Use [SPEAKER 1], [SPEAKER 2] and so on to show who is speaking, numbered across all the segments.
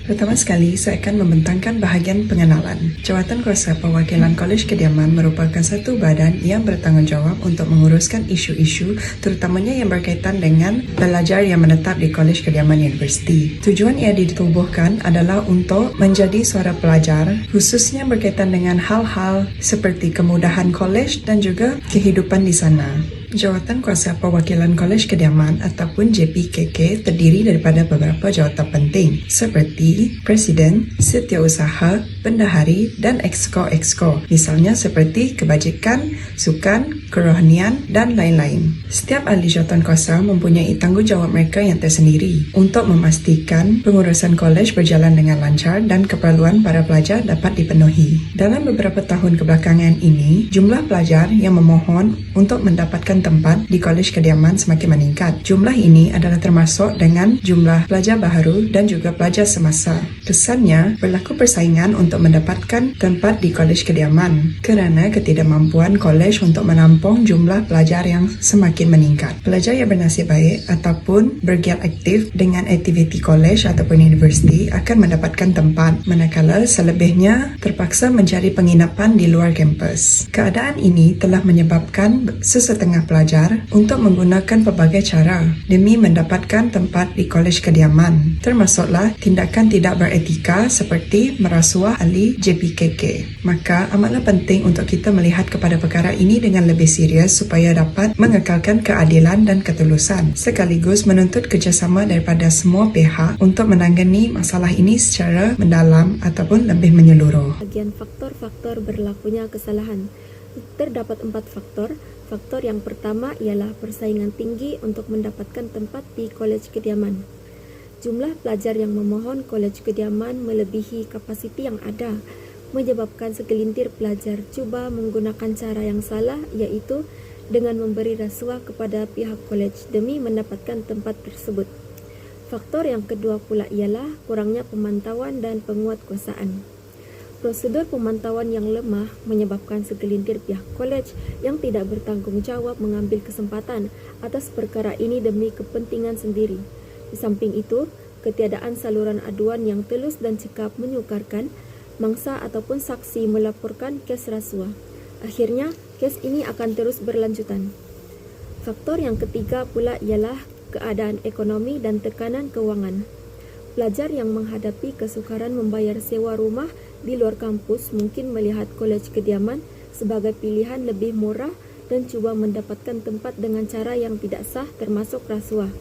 [SPEAKER 1] Pertama sekali, saya akan membentangkan bahagian pengenalan. Jawatankuasa Perwakilan Kolej Kediaman merupakan satu badan yang bertanggungjawab untuk menguruskan isu-isu terutamanya yang berkaitan dengan pelajar yang menetap di Kolej Kediaman Universiti. Tujuan ia ditubuhkan adalah untuk menjadi suara pelajar, khususnya berkaitan dengan hal-hal seperti kemudahan kolej dan juga kehidupan di sana. Jawatankuasa Perwakilan Kolej Kediaman ataupun JPKK terdiri daripada beberapa jawatan penting seperti Presiden, Setiausaha, Bendahari dan Exco. Misalnya seperti Kebajikan, Sukan, Kerohanian dan lain-lain. Setiap ahli jawatankuasa mempunyai tanggungjawab mereka yang tersendiri untuk memastikan pengurusan kolej berjalan dengan lancar dan keperluan para pelajar dapat dipenuhi. Dalam beberapa tahun kebelakangan ini, jumlah pelajar yang memohon untuk mendapatkan tempat di Kolej Kediaman semakin meningkat. Jumlah ini adalah termasuk dengan jumlah pelajar baharu dan juga pelajar semasa. Kesannya, berlaku persaingan untuk mendapatkan tempat di Kolej Kediaman kerana ketidakmampuan kolej untuk menampung jumlah pelajar yang semakin meningkat. Pelajar yang bernasib baik ataupun bergiat aktif dengan aktiviti kolej ataupun universiti akan mendapatkan tempat, manakala selebihnya terpaksa mencari penginapan di luar kampus. Keadaan ini telah menyebabkan sesetengah pelajar untuk menggunakan pelbagai cara demi mendapatkan tempat di Kolej Kediaman, termasuklah tindakan tidak beretika seperti merasuah ahli JPKK. Maka amatlah penting untuk kita melihat kepada perkara ini dengan lebih serius supaya dapat mengekalkan keadilan dan ketulusan, sekaligus menuntut kerjasama daripada semua pihak untuk menangani masalah ini secara mendalam ataupun lebih menyeluruh.
[SPEAKER 2] Bagian faktor-faktor berlakunya kesalahan. Terdapat 4 faktor. Faktor yang pertama ialah persaingan tinggi untuk mendapatkan tempat di Kolej Kediaman. Jumlah pelajar yang memohon Kolej Kediaman melebihi kapasiti yang ada, menyebabkan segelintir pelajar cuba menggunakan cara yang salah, iaitu dengan memberi rasuah kepada pihak kolej demi mendapatkan tempat tersebut. Faktor yang kedua pula ialah kurangnya pemantauan dan penguatkuasaan. Prosedur pemantauan yang lemah menyebabkan segelintir pihak kolej yang tidak bertanggungjawab mengambil kesempatan atas perkara ini demi kepentingan sendiri. Di samping itu, ketiadaan saluran aduan yang telus dan cekap menyukarkan mangsa ataupun saksi melaporkan kes rasuah. Akhirnya, kes ini akan terus berlanjutan. Faktor yang ketiga pula ialah keadaan ekonomi dan tekanan kewangan. Pelajar yang menghadapi kesukaran membayar sewa rumah di luar kampus mungkin melihat Kolej Kediaman sebagai pilihan lebih murah dan cuba mendapatkan tempat dengan cara yang tidak sah termasuk rasuah.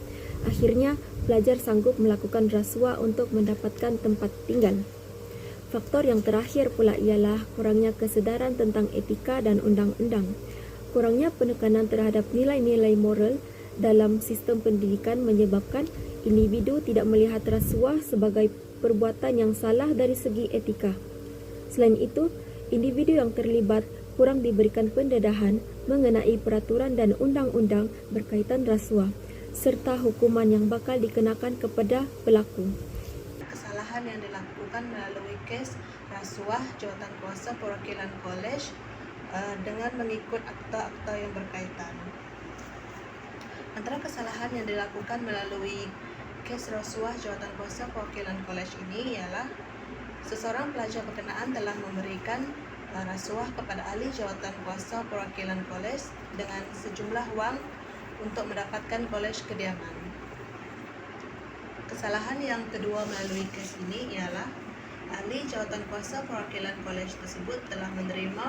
[SPEAKER 2] Akhirnya, pelajar sanggup melakukan rasuah untuk mendapatkan tempat tinggal. Faktor yang terakhir pula ialah kurangnya kesedaran tentang etika dan undang-undang. Kurangnya penekanan terhadap nilai-nilai moral dalam sistem pendidikan menyebabkan individu tidak melihat rasuah sebagai perbuatan yang salah dari segi etika. Selain itu, individu yang terlibat kurang diberikan pendedahan mengenai peraturan dan undang-undang berkaitan rasuah, serta hukuman yang bakal dikenakan kepada pelaku.
[SPEAKER 3] Kesalahan yang dilakukan melalui kes rasuah jawatankuasa perwakilan kolej dengan mengikut akta-akta yang berkaitan. Antara kesalahan yang dilakukan melalui kes rasuah jawatankuasa perwakilan kolej ini ialah seseorang pelajar berkenaan telah memberikan rasuah kepada ahli jawatankuasa perwakilan kolej dengan sejumlah wang untuk mendapatkan Kolej Kediaman. Kesalahan yang kedua melalui kes ini ialah ahli jawatankuasa perwakilan kolej tersebut telah menerima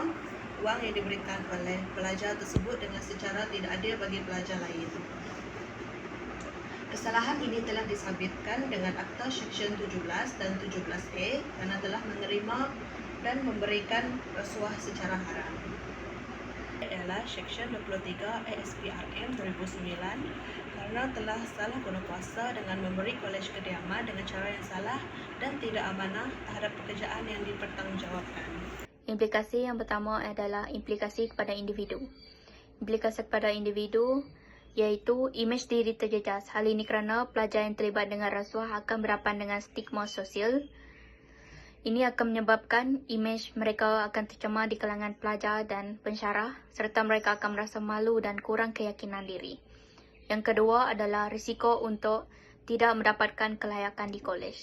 [SPEAKER 3] wang yang diberikan oleh pelajar tersebut dengan secara tidak adil bagi pelajar lain. Kesalahan ini telah disabitkan dengan Akta Seksyen 17 dan 17A kerana telah menerima dan memberikan rasuah secara haram. Ialah Seksyen 23 ASPRM 2009 kerana telah salah guna kuasa dengan memberi Kolej Kediaman dengan cara yang salah dan tidak amanah terhadap pekerjaan yang dipertanggungjawabkan.
[SPEAKER 4] Implikasi yang pertama adalah implikasi kepada individu. Implikasi kepada individu iaitu imej diri terjejas. Hal ini kerana pelajar yang terlibat dengan rasuah akan berhadapan dengan stigma sosial. Ini akan menyebabkan imej mereka akan tercemar di kalangan pelajar dan pensyarah serta mereka akan merasa malu dan kurang keyakinan diri. Yang kedua adalah risiko untuk tidak mendapatkan kelayakan di kolej.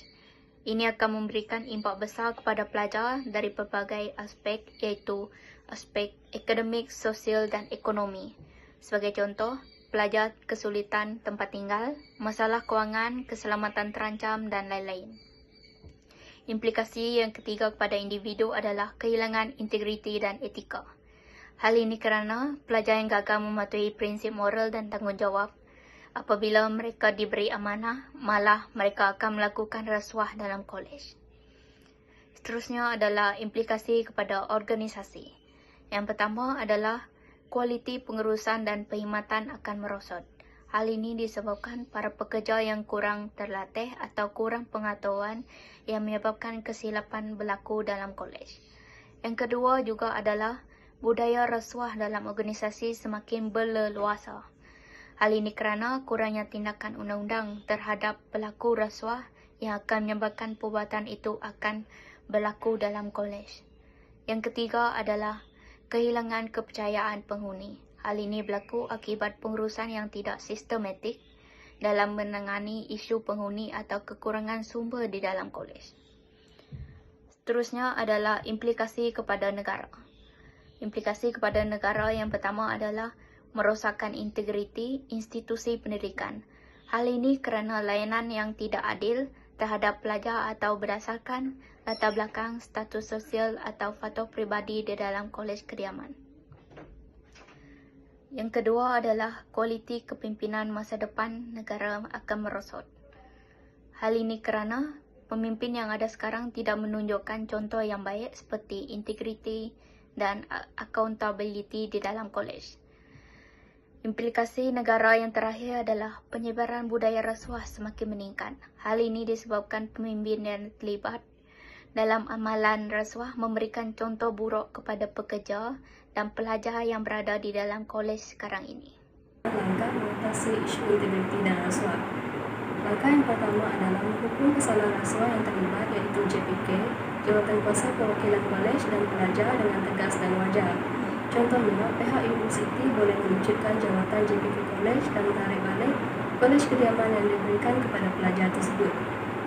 [SPEAKER 4] Ini akan memberikan impak besar kepada pelajar dari berbagai aspek, iaitu aspek akademik, sosial dan ekonomi. Sebagai contoh, pelajar kesulitan tempat tinggal, masalah kewangan, keselamatan terancam dan lain-lain. Implikasi yang ketiga kepada individu adalah kehilangan integriti dan etika. Hal ini kerana pelajar yang gagal mematuhi prinsip moral dan tanggungjawab, apabila mereka diberi amanah, malah mereka akan melakukan rasuah dalam kolej. Seterusnya adalah implikasi kepada organisasi. Yang pertama adalah kualiti pengurusan dan perkhidmatan akan merosot. Hal ini disebabkan para pekerja yang kurang terlatih atau kurang pengetahuan yang menyebabkan kesilapan berlaku dalam kolej. Yang kedua juga adalah budaya rasuah dalam organisasi semakin berleluasa. Hal ini kerana kurangnya tindakan undang-undang terhadap pelaku rasuah yang akan menyebabkan perbuatan itu akan berlaku dalam kolej. Yang ketiga adalah kehilangan kepercayaan penghuni. Hal ini berlaku akibat pengurusan yang tidak sistematik dalam menangani isu penghuni atau kekurangan sumber di dalam kolej. Seterusnya adalah implikasi kepada negara. Implikasi kepada negara yang pertama adalah merosakkan integriti institusi pendidikan. Hal ini kerana layanan yang tidak adil terhadap pelajar atau berdasarkan latar belakang, status sosial atau faktor peribadi di dalam kolej kediaman. Yang kedua adalah kualiti kepimpinan masa depan negara akan merosot. Hal ini kerana pemimpin yang ada sekarang tidak menunjukkan contoh yang baik seperti integriti dan accountability di dalam kolej. Implikasi negara yang terakhir adalah penyebaran budaya rasuah semakin meningkat. Hal ini disebabkan pemimpin yang terlibat dalam amalan rasuah memberikan contoh buruk kepada pekerja dan pelajar yang berada di dalam kolej sekarang ini.
[SPEAKER 2] Langkah mengatasi isu integriti dan rasuah. Langkah yang pertama adalah menghukum kesalahan rasuah yang terlibat, iaitu JPK, Jawatankuasa Perwakilan Kolej dan Pelajar dengan tegas dan wajar. Contohnya, pihak universiti boleh melucutkan jawatan JPK Kolej dan menarik balik kolej kediaman yang diberikan kepada pelajar tersebut.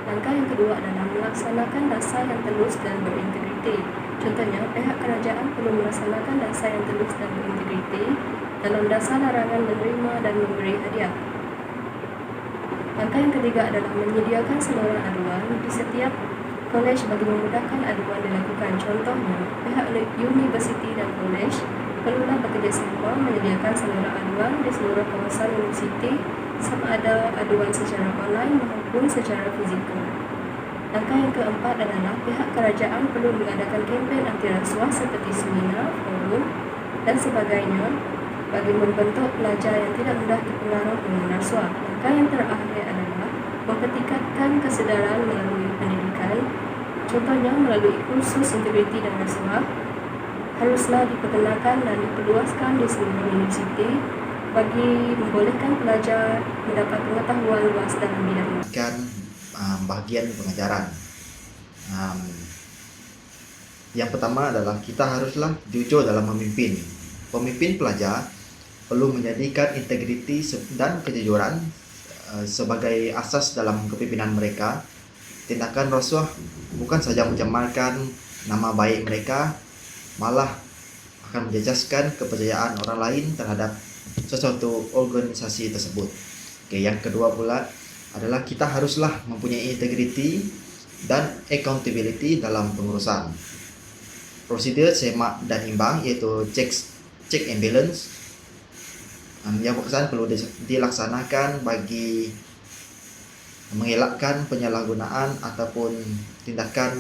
[SPEAKER 2] Langkah yang kedua adalah melaksanakan dasar yang telus dan berintegriti. Contohnya, pihak kerajaan perlu melaksanakan dasar yang telus dan berintegriti dalam dasar larangan menerima dan memberi hadiah. Langkah yang ketiga adalah menyediakan saluran aduan di setiap kolej bagi memudahkan aduan dilakukan. Contohnya, pihak universiti dan kolej perlulah bekerjasama menyediakan saluran aduan di seluruh kawasan universiti, sama ada aduan secara online maupun secara fizikal. Langkah yang keempat adalah pihak kerajaan perlu mengadakan kempen anti rasuah seperti seminar, forum dan sebagainya bagi membentuk pelajar yang tidak mudah terpengaruh dengan rasuah. Langkah yang terakhir adalah mempertingkatkan kesedaran melalui pendidikan. Contohnya melalui kursus integriti dan rasuah haruslah diperkenalkan dan diperluaskan di seluruh universiti bagi membolehkan pelajar mendapat pengetahuan luas dalam bidang ini.
[SPEAKER 5] Bahagian pengajaran. Yang pertama adalah kita haruslah jujur dalam memimpin. Pemimpin pelajar perlu menjadikan integriti dan kejujuran sebagai asas dalam kepimpinan mereka. Tindakan rasuah bukan saja mencemarkan nama baik mereka, malah akan menjejaskan kepercayaan orang lain terhadap sesuatu organisasi tersebut. Yang kedua pula adalah kita haruslah mempunyai integriti dan accountability dalam pengurusan. Prosedur semak dan imbang, iaitu check and balance, yang berkesan perlu dilaksanakan bagi mengelakkan penyalahgunaan ataupun tindakan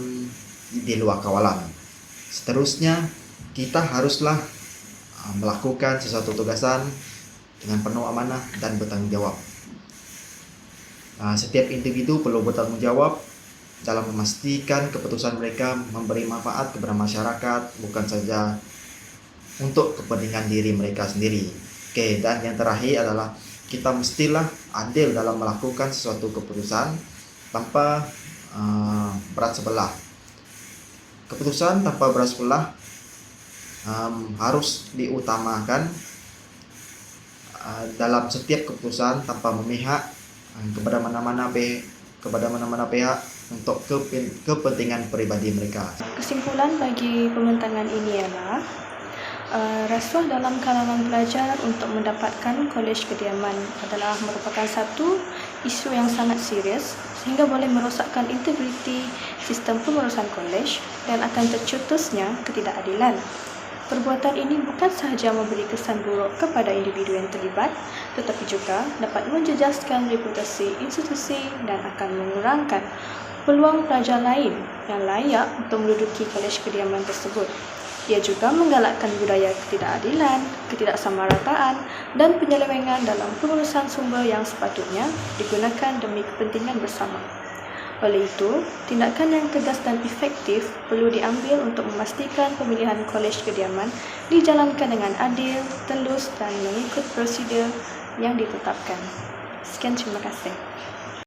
[SPEAKER 5] di luar kawalan. Seterusnya, kita haruslah melakukan sesuatu tugasan dengan penuh amanah dan bertanggung jawab. Setiap individu perlu bertanggung jawab dalam memastikan keputusan mereka memberi manfaat kepada masyarakat, bukan saja untuk kepentingan diri mereka sendiri. Dan yang terakhir adalah kita mestilah adil dalam melakukan sesuatu keputusan tanpa berat sebelah. Keputusan tanpa berat sebelah harus diutamakan dalam setiap keputusan tanpa memihak kepada mana-mana pihak untuk kepentingan pribadi mereka.
[SPEAKER 6] Kesimpulan bagi pembentangan ini ialah rasuah dalam kalangan pelajar untuk mendapatkan kolej kediaman adalah merupakan satu isu yang sangat serius sehingga boleh merosakkan integriti sistem pengurusan kolej dan akan tercetusnya ketidakadilan. Perbuatan ini bukan sahaja memberi kesan buruk kepada individu yang terlibat, tetapi juga dapat menjejaskan reputasi institusi dan akan mengurangkan peluang pelajar lain yang layak untuk menduduki kolej kediaman tersebut. Ia juga menggalakkan budaya ketidakadilan, ketidaksamarataan dan penyelewengan dalam pengurusan sumber yang sepatutnya digunakan demi kepentingan bersama. Oleh itu, tindakan yang tegas dan efektif perlu diambil untuk memastikan pemilihan kolej kediaman dijalankan dengan adil, telus dan mengikut prosedur yang ditetapkan. Sekian, terima kasih.